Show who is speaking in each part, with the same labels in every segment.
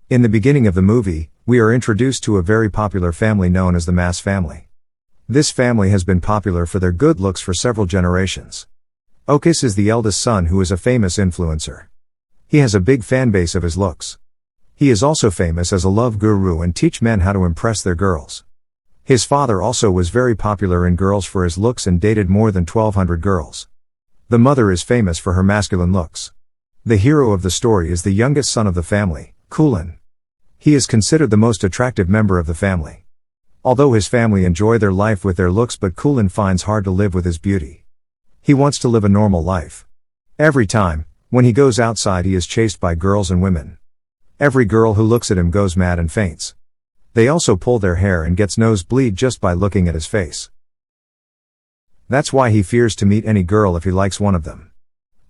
Speaker 1: In the beginning of the movie, we are introduced to a very popular family known as the Mass family. This family has been popular for their good looks for several generations. Otis is the eldest son who is a famous influencer. He has a big fan base of his looks. He is also famous as a love guru and teach men how to impress their girls. His father also was very popular in girls for his looks and dated more than 1,200 girls. The mother is famous for her masculine looks. The hero of the story is the youngest son of the family, Kulin. He is considered the most attractive member of the family. Although his family enjoy their life with their looks, but Kulin finds hard to live with his beauty. He wants to live a normal life. Every time, when he goes outside, he is chased by girls and women. Every girl who looks at him goes mad and faints. They also pull their hair and gets nosebleed just by looking at his face. That's why he fears to meet any girl if he likes one of them.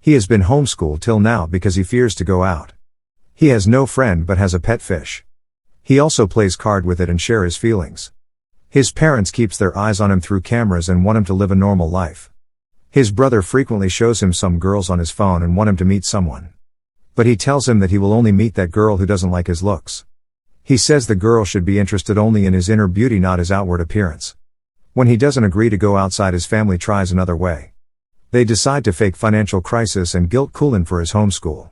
Speaker 1: He has been homeschooled till now because he fears to go out. He has no friend but has a pet fish. He also plays card with it and share his feelings. His parents keeps their eyes on him through cameras and want him to live a normal life. His brother frequently shows him some girls on his phone and want him to meet someone. But he tells him that he will only meet that girl who doesn't like his looks. He says the girl should be interested only in his inner beauty, not his outward appearance. When he doesn't agree to go outside, his family tries another way. They decide to fake financial crisis and guilt Kulin for his homeschool.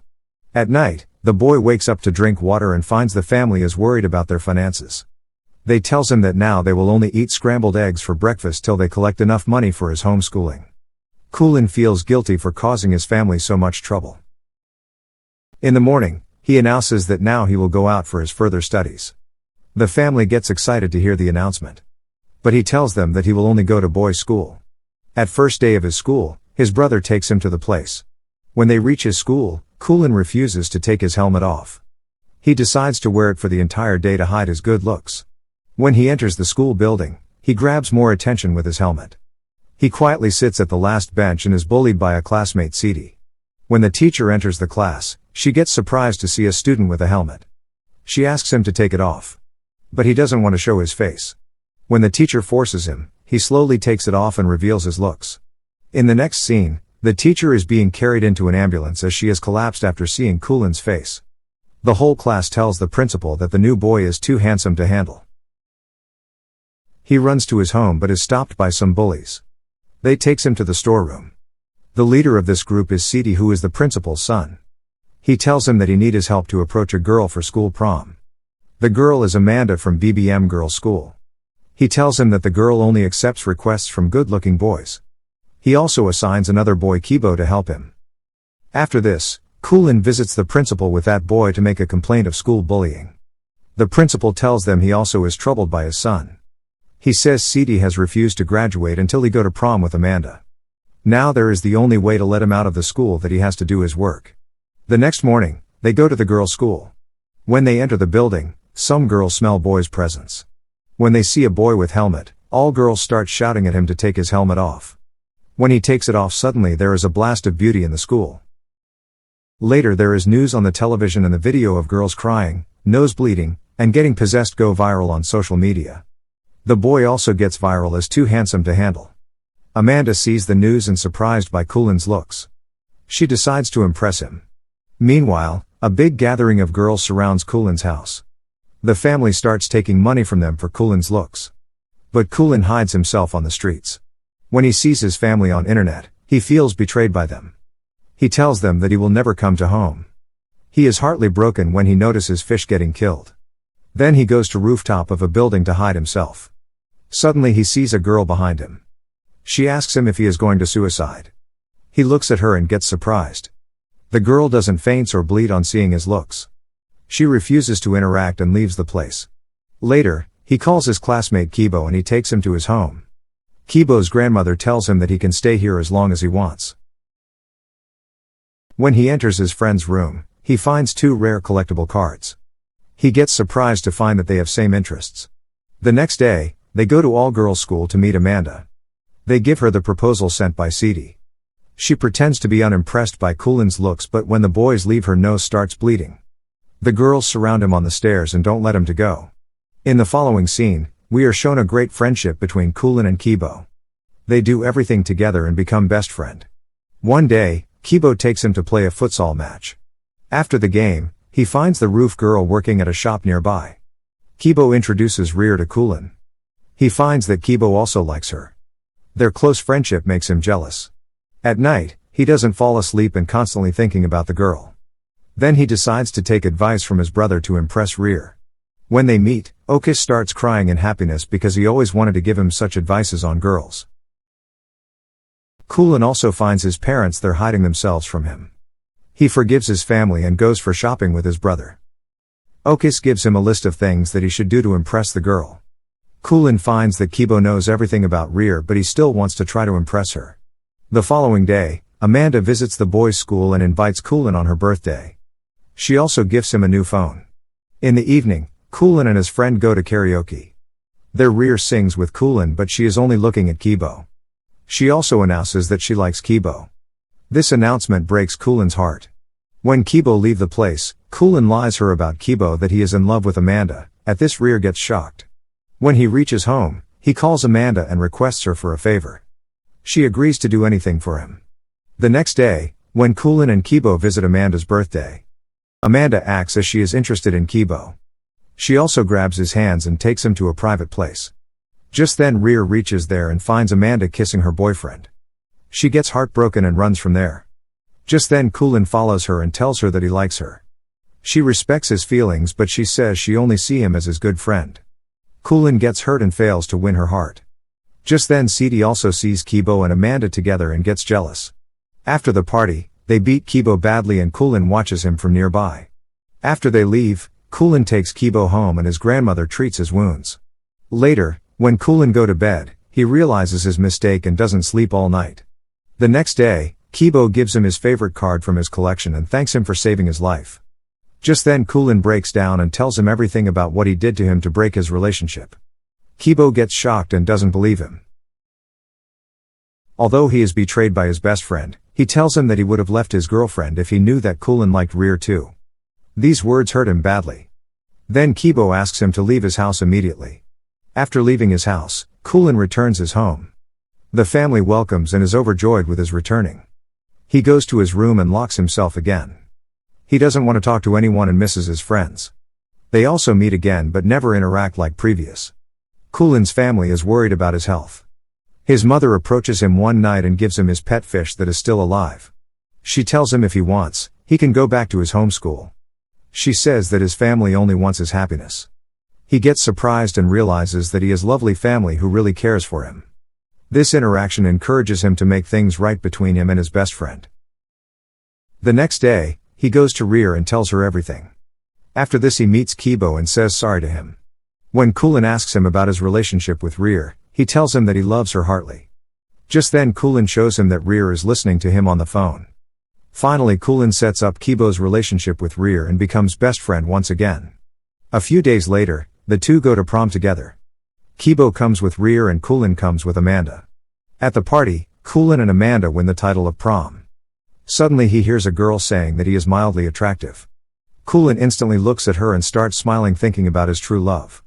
Speaker 1: At night, the boy wakes up to drink water and finds the family is worried about their finances. They tells him that now they will only eat scrambled eggs for breakfast till they collect enough money for his homeschooling. Kulin feels guilty for causing his family so much trouble. In the morning, he announces that now he will go out for his further studies. The family gets excited to hear the announcement. But he tells them that he will only go to boys' school. At first day of his school, his brother takes him to the place. When they reach his school, Kulin refuses to take his helmet off. He decides to wear it for the entire day to hide his good looks. When he enters the school building, he grabs more attention with his helmet. He quietly sits at the last bench and is bullied by a classmate, Sidi. When the teacher enters the class, she gets surprised to see a student with a helmet. She asks him to take it off. But he doesn't want to show his face. When the teacher forces him, he slowly takes it off and reveals his looks. In the next scene, the teacher is being carried into an ambulance as she has collapsed after seeing Kulin's face. The whole class tells the principal that the new boy is too handsome to handle. He runs to his home but is stopped by some bullies. They takes him to the storeroom. The leader of this group is Sidi, who is the principal's son. He tells him that he needs his help to approach a girl for school prom. The girl is Amanda from BBM Girls' School. He tells him that the girl only accepts requests from good-looking boys. He also assigns another boy, Kibo, to help him. After this, Kulin visits the principal with that boy to make a complaint of school bullying. The principal tells them he also is troubled by his son. He says Sidi has refused to graduate until he go to prom with Amanda. Now there is the only way to let him out of the school that he has to do his work. The next morning, they go to the girls' school. When they enter the building, some girls smell boys' presence. When they see a boy with helmet, all girls start shouting at him to take his helmet off. When he takes it off, suddenly there is a blast of beauty in the school. Later there is news on the television and the video of girls crying, nose bleeding, and getting possessed go viral on social media. The boy also gets viral as too handsome to handle. Amanda sees the news and surprised by Kulin's looks. She decides to impress him. Meanwhile, a big gathering of girls surrounds Kulin's house. The family starts taking money from them for Kulin's looks. But Kulin hides himself on the streets. When he sees his family on internet, he feels betrayed by them. He tells them that he will never come to home. He is heartily broken when he notices fish getting killed. Then he goes to rooftop of a building to hide himself. Suddenly he sees a girl behind him. She asks him if he is going to suicide. He looks at her and gets surprised. The girl doesn't faint or bleed on seeing his looks. She refuses to interact and leaves the place. Later, he calls his classmate Kibo and he takes him to his home. Kibo's grandmother tells him that he can stay here as long as he wants. When he enters his friend's room, he finds 2 rare collectible cards. He gets surprised to find that they have same interests. The next day, they go to all-girls school to meet Amanda. They give her the proposal sent by Sidi. She pretends to be unimpressed by Kulin's looks, but when the boys leave, her nose starts bleeding. The girls surround him on the stairs and don't let him to go. In the following scene, we are shown a great friendship between Kulin and Kibo. They do everything together and become best friend. One day, Kibo takes him to play a futsal match. After the game, He finds the roof girl working at a shop nearby. Kibo introduces Rear to Kulin. He finds that Kibo also likes her. Their close friendship makes him jealous. At night, he doesn't fall asleep and constantly thinking about the girl. Then he decides to take advice from his brother to impress Rear. When they meet, Okis starts crying in happiness because he always wanted to give him such advices on girls. Kulin also finds his parents there hiding themselves from him. He forgives his family and goes for shopping with his brother. Okis gives him a list of things that he should do to impress the girl. Kulin finds that Kibo knows everything about Rear, but he still wants to try to impress her. The following day, Amanda visits the boys' school and invites Kulin on her birthday. She also gifts him a new phone. In the evening, Kulin and his friend go to karaoke. Their Rear sings with Kulin, but she is only looking at Kibo. She also announces that she likes Kibo. This announcement breaks Kulin's heart. When Kibo leave the place, Kulin lies her about Kibo that he is in love with Amanda. At this, Rear gets shocked. When he reaches home, he calls Amanda and requests her for a favor. She agrees to do anything for him. The next day, when Kulin and Kibo visit Amanda's birthday, Amanda acts as she is interested in Kibo. She also grabs his hands and takes him to a private place. Just then Rear reaches there and finds Amanda kissing her boyfriend. She gets heartbroken and runs from there. Just then Kulin follows her and tells her that he likes her. She respects his feelings, but she says she only sees him as his good friend. Kulin gets hurt and fails to win her heart. Just then Sidi also sees Kibo and Amanda together and gets jealous. After the party, they beat Kibo badly and Kulin watches him from nearby. After they leave, Kulin takes Kibo home and his grandmother treats his wounds. Later, when Kulin go to bed, he realizes his mistake and doesn't sleep all night. The next day, Kibo gives him his favorite card from his collection and thanks him for saving his life. Just then Kulin breaks down and tells him everything about what he did to him to break his relationship. Kibo gets shocked and doesn't believe him. Although he is betrayed by his best friend, he tells him that he would have left his girlfriend if he knew that Kulin liked Rear too. These words hurt him badly. Then Kibo asks him to leave his house immediately. After leaving his house, Kulin returns his home. The family welcomes and is overjoyed with his returning. He goes to his room and locks himself again. He doesn't want to talk to anyone and misses his friends. They also meet again but never interact like previous. Kulin's family is worried about his health. His mother approaches him one night and gives him his pet fish that is still alive. She tells him if he wants, he can go back to his home school. She says that his family only wants his happiness. He gets surprised and realizes that he has lovely family who really cares for him. This interaction encourages him to make things right between him and his best friend. The next day, he goes to Rear and tells her everything. After this he meets Kibo and says sorry to him. When Kulin asks him about his relationship with Rear, he tells him that he loves her heartily. Just then Kulin shows him that Rear is listening to him on the phone. Finally Kulin sets up Kibo's relationship with Rear and becomes best friend once again. A few days later, the two go to prom together. Kibo comes with Rear and Kulin comes with Amanda. At the party, Kulin and Amanda win the title of prom. Suddenly he hears a girl saying that he is mildly attractive. Kulin instantly looks at her and starts smiling, thinking about his true love.